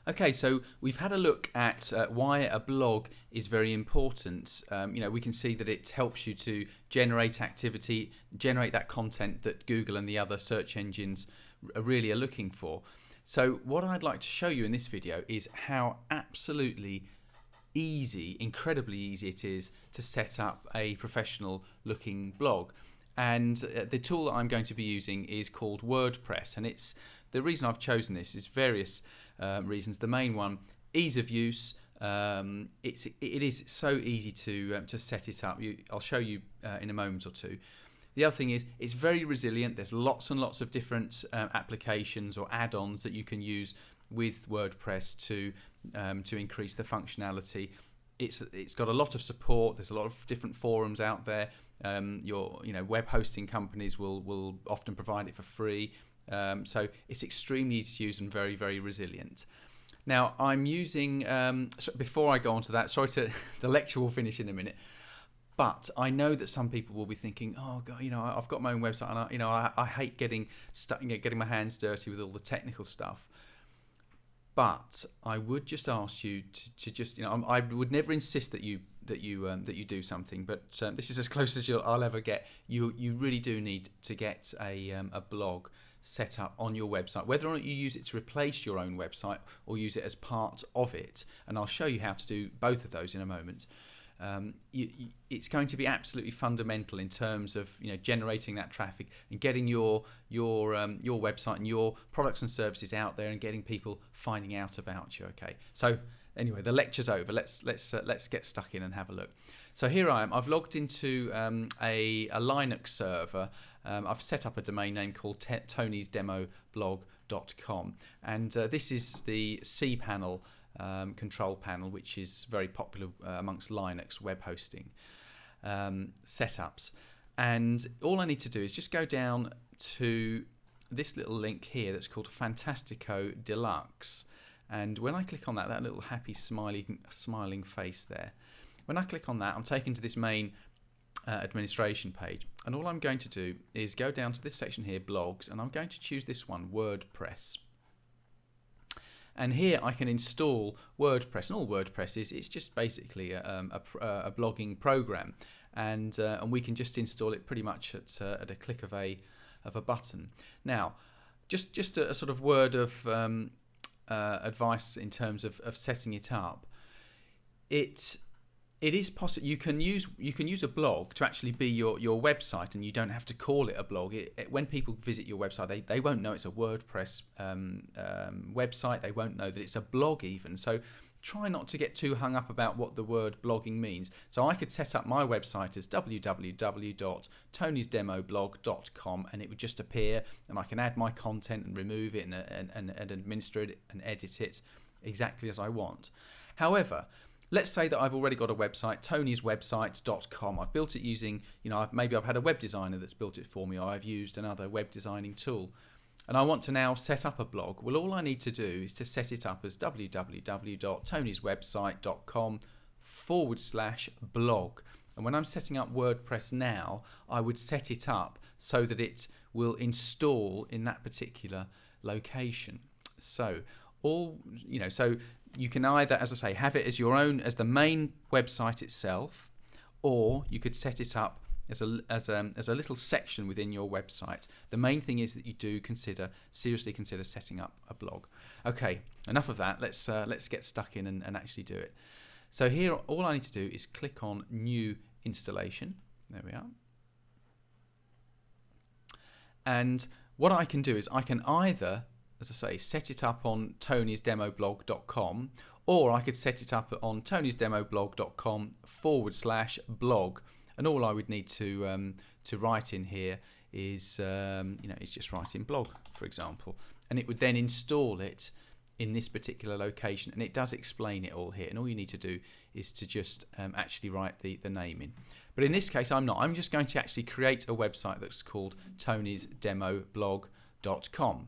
Okay, so we've had a look at why a blog is very important. We can see that it helps you to generate activity, generate that content that Google and the other search engines really are looking for. So what I'd like to show you in this video is how absolutely easy, incredibly easy it is to set up a professional looking blog. And the tool that I'm going to be using is called WordPress, and it's the reason I've chosen this is various reasons. The main one, ease of use. It is so easy to set it up. I'll show you in a moment or two. The other thing is it's very resilient. There's lots and lots of different applications or add-ons that you can use with WordPress to increase the functionality. It's got a lot of support. There's a lot of different forums out there. Your web hosting companies will often provide it for free. So it's extremely easy to use and very, very resilient. Now I'm using, before I go on to that, sorry to, the lecture will finish in a minute, but I know that some people will be thinking, oh God, I've got my own website and I hate getting stuck, getting my hands dirty with all the technical stuff. But I would just ask you to just, I would never insist that you do something, but this is as close as I'll ever get. You really do need to get a blog set up on your website, whether or not you use it to replace your own website or use it as part of it. And I'll show you how to do both of those in a moment. It's going to be absolutely fundamental in terms of generating that traffic and getting your website and your products and services out there and getting people finding out about you. Okay, so anyway, the lecture's over. Let's get stuck in and have a look. So here I am. I've logged into a Linux server. I've set up a domain name called tonysdemoblog.com, and this is the CPanel control panel, which is very popular amongst Linux web hosting setups. And all I need to do is just go down to this little link here that's called Fantastico Deluxe. And when I click on that little happy smiling face there, when I click on that, I'm taken to this main administration page. And all I'm going to do is go down to this section here, blogs, and I'm going to choose this one, WordPress. And here I can install WordPress, and all WordPress is, it's just basically a blogging program, and we can just install it pretty much at a click of a button. Now, just a sort of word of advice in terms of setting it up. It is possible. You can use a blog to actually be your website, and you don't have to call it a blog. When people visit your website, they won't know it's a WordPress website. They won't know that it's a blog even. So try not to get too hung up about what the word blogging means. So I could set up my website as www.tonysdemoblog.com, and it would just appear, and I can add my content and remove it and administer it and edit it exactly as I want. However, let's say that I've already got a website, tonyswebsites.com. I've built it using, maybe I've had a web designer that's built it for me, or I've used another web designing tool, and I want to now set up a blog. Well, all I need to do is to set it up as www.tonyswebsite.com/blog. And when I'm setting up WordPress now, I would set it up so that it will install in that particular location. So so you can either, as I say, have it as your own, as the main website itself, or you could set it up as a little section within your website. The main thing is that you do seriously consider setting up a blog. Okay, enough of that. Let's get stuck in and actually do it. So here, all I need to do is click on New Installation. There we are. And what I can do is I can either, as I say, set it up on tonysdemoblog.com, or I could set it up on tonysdemoblog.com/blog. And all I would need to write in here is is just write in blog, for example, and it would then install it in this particular location, and it does explain it all here. And all you need to do is to just actually write the name in. But in this case, I'm not. I'm just going to actually create a website that's called tonysdemoblog.com.